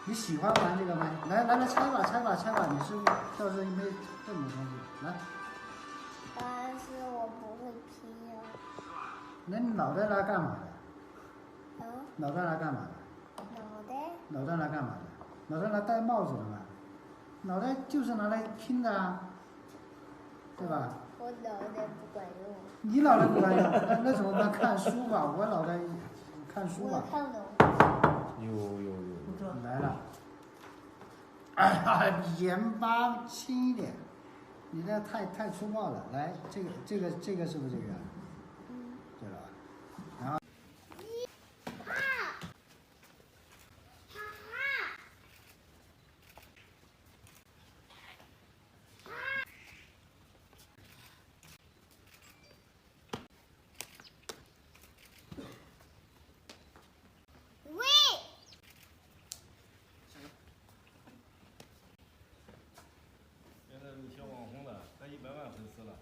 你喜欢玩这个吗？来来来，猜吧猜吧猜吧，你是不是到时候没这么东西？来，但是我不会拼哦。那你脑袋来干嘛的？脑袋来干嘛的？脑袋？脑袋来干嘛的？脑袋来戴帽子的嘛？脑袋就是拿来拼的啊，对吧？我脑袋不管用。你脑袋不管用，那怎么办？看书吧，我脑袋看书吧。我看不懂。有来了。哎呀，盐巴轻一点，你这太粗暴了。来，这个是不是这个？嗯。对了吧？然后。喂。现在有小网红了，才100万粉丝了。